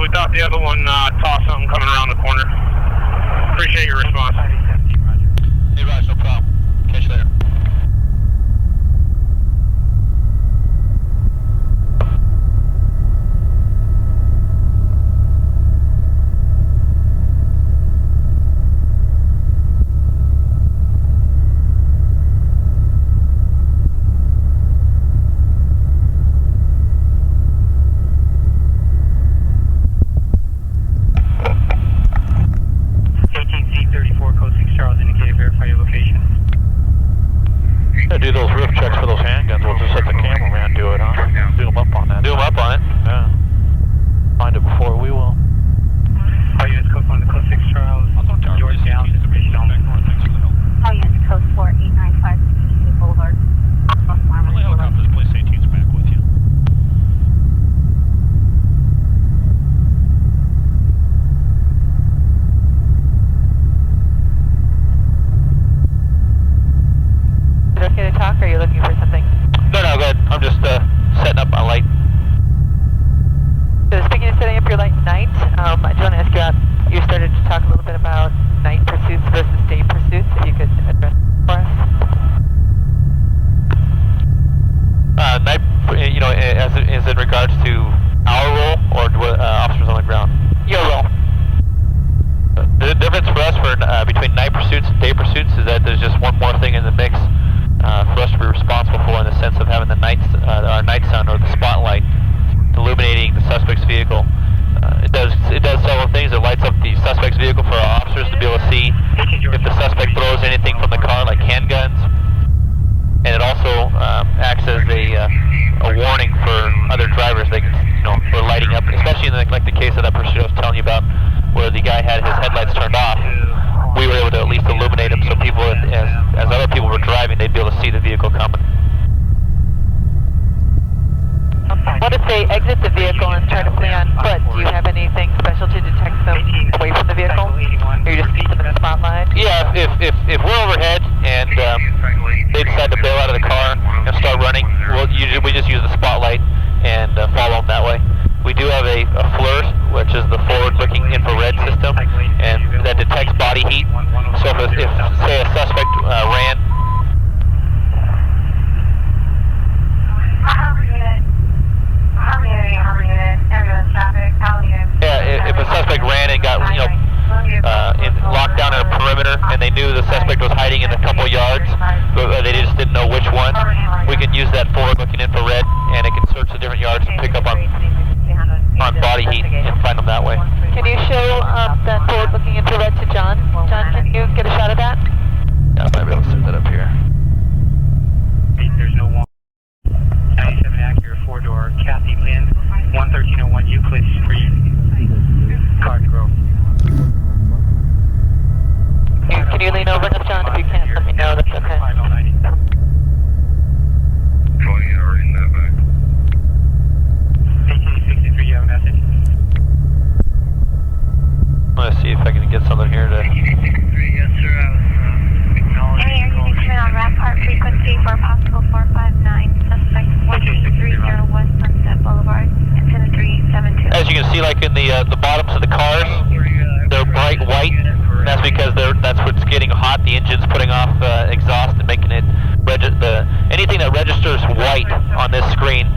we thought the other one saw something coming around the corner. Appreciate your response. Hey, Raj, no problem. Catch you later. Do those roof checks for those handguns. We'll just let the cameraman do it, huh? Do them up on that. Do them up on it? Yeah. Find it before we will. All units code 1 to code 6 Charles. George down. All units code 4895 Boulevard. Only helicopters, place 18's back with you. Is it okay to talk, or are you looking for something? No, go ahead. I'm just setting up my light. So speaking of setting up your light night, I do want to ask you about, you started to talk a little bit about night pursuits versus day pursuits, if you could address for us. Night, you know, as in regards to our role or officers on the ground? Your role. The difference for us between night pursuits and day pursuits is that there's just one more thing in the mix for us to be responsible for, in the sense of having our night sun or the spotlight illuminating the suspect's vehicle. It does several things. It lights up the suspect's vehicle for our officers to be able to see if the suspect throws anything from the car, like handguns. And it also acts as a warning for other drivers. They, for lighting up, especially in like the case of that pursuit I was telling you about, where the guy had his headlights turned off. We were able to at least illuminate him, so people, as other people were driving, they'd be able to see the vehicle coming. What if they exit the vehicle and try to flee on foot? Do you have anything special to detect them away from the vehicle? Or you just keep them in the spotlight? Yeah, if we're overhead and they decide to bail out of the car and start running, we just use the spotlight and follow them that way. We do have a FLIR, which is the forward-looking infrared system, and that detects body heat. So if say a suspect ran. Yeah, if a suspect ran and got locked down in a perimeter, and they knew the suspect was hiding in a couple yards, but they just didn't know which one, we can use that forward-looking infrared, and it can search the different yards and pick up on body heat and find them that way. Can you show that forward-looking infrared to John? John, can you get a shot of that? Yeah, I might be able to set that up here. There's no one. 97 Acura 4-door, Kathy Lynn, 11301 Euclid Street, Garden Grove. Can you lean over enough, John? If you can't, let me know. That's okay. You have a message. I'm going to see if I can get something here to... Yes, sir. I was acknowledging. You're coming on Rampart frequency for possible 459 suspect 1330 West Sunset Boulevard, antenna 372. As you can see, like in the bottoms of the cars, they're bright white. That's because that's what's getting hot. The engine's putting off exhaust and making it anything that registers white on this screen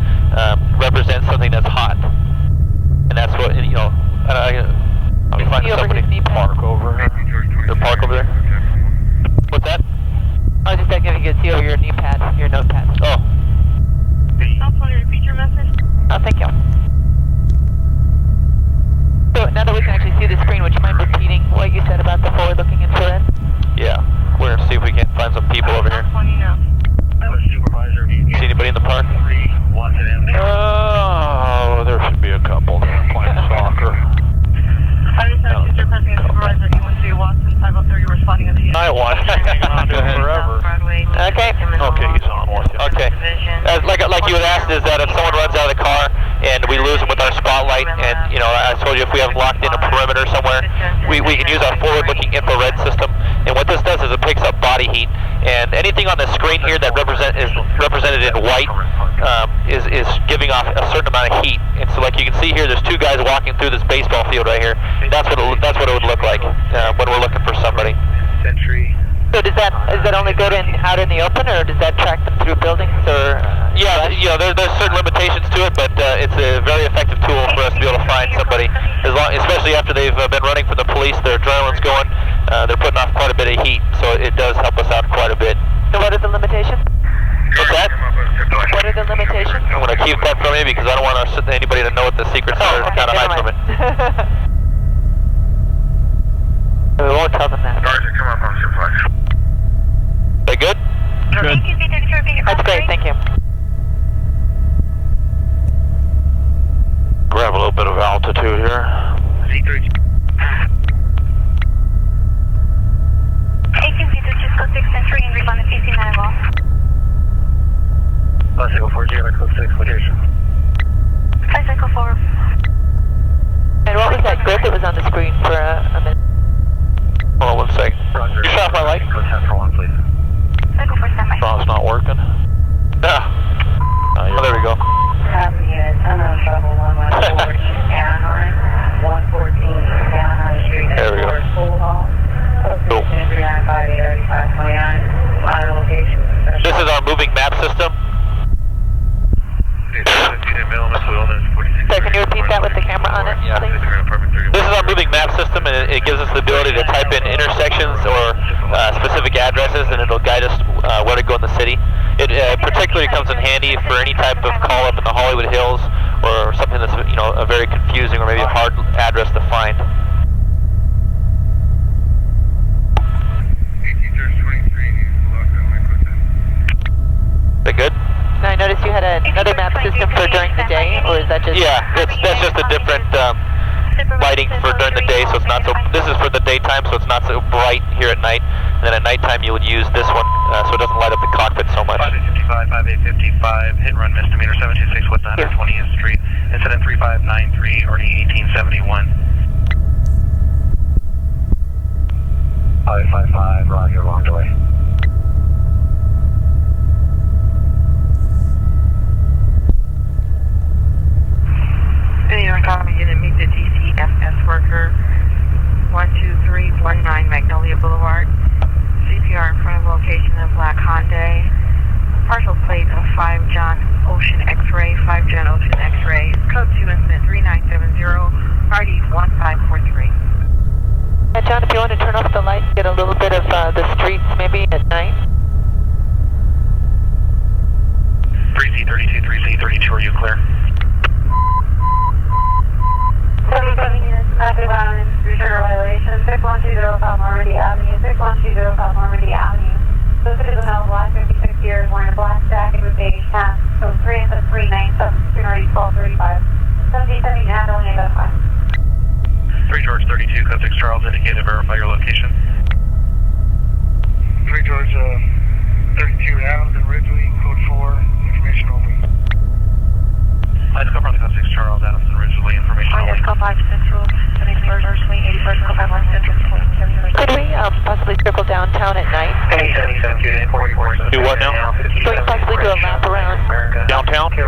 represents something that's hot. And that's what, I'll find somebody park over here. Or park over there. What's that? I was just asking if you could see over your knee pad, your notepad. Oh. Also, want to repeat your message? Oh, thank you. So now that we can actually see the screen, would you mind repeating what you said about the forward-looking infrared? Yeah. We're going to see if we can find some people over here. See anybody in the park? Oh, there should be a couple that are playing soccer. I want. Forever. Okay. Okay, he's on with you. Okay. Like you had asked, is that if someone runs out of the car and we lose them with our spotlight, and I told you if we have them locked in a perimeter somewhere, we can use our forward-looking infrared system. And what this does is it picks up body heat. And anything on the screen here that is represented in white is giving off a certain amount of heat. And so, like you can see here, there's two guys walking through this baseball field right here. That's what it would look like when we're looking for somebody. Sentry. So is that only good out in the open, or does that track them through buildings, or? Yeah, you know, there's certain limitations to it, but it's a very effective tool for us to be able to find somebody, especially after they've been running from the police, their adrenaline's going, they're putting off quite a bit of heat, so it does help us out quite a bit. So what are the limitations? What's that? What are the limitations? I'm going to keep that from you because I don't want anybody to know what the secrets are and kind of hide from it. We won't tell them that. Sergeant, come up on suplex. They good? Good. That's great, thank you. Grab a little bit of altitude here. Z3. 18 just go 6 Century and respond to PC9 wall. Bicycle 40, code 6, location. Bicycle 4. And what was that grid that was on the screen for a minute? Hold on 1 second. Roger. You shot my light? Code 10 for 1, please. Bicycle 4 standby. Phone's not working. Oh, there we go. Copy it. I'm on trouble 114 Anaheim, 114 Anaheim Street. There we go. Full hall. Cool. 39583529. On location. This is our moving map system. So can you repeat that with the camera on it, Yeah. please? This is our moving map system, and it gives us the ability to type in intersections or specific addresses, and it'll guide us where to go in the city. It particularly comes in handy for any type of call up in the Hollywood Hills or something that's a very confusing or maybe a hard address to find. 18-23, Is that good? Now I noticed you had another map system for during the day, or is that just? Yeah, that's just a different lighting for during the day, so it's not so. This is for the daytime, so it's not so bright here at night. And then at nighttime, you would use this one, so it doesn't light up the cockpit so much. 5855, 5855, hit and run misdemeanor 726 West 120th Street, incident 3593, RD 1871. 555, Roger, long delay. Anyone copy unit meet the DCFS worker 12319 Magnolia Boulevard. CPR in front of location of Black Hyundai. Partial plate of 5 John Ocean X-ray, 5 John Ocean X-ray. Code 2 incident 3970, RD 1543. John, if you want to turn off the lights, get a little bit of the streets maybe at night. 3Z32, 3Z32, are you clear? 77 units, active violence, return violation, 6120 South Normandy Avenue, 6120 South Normandy Avenue. Suspect is a male, black, 56 years, wearing a black jacket with beige hat. So 3 incident 397, Security 1235. 1770 and only identified. 3 George 32, code 6 Charles, indicated, verify your location. 3 George,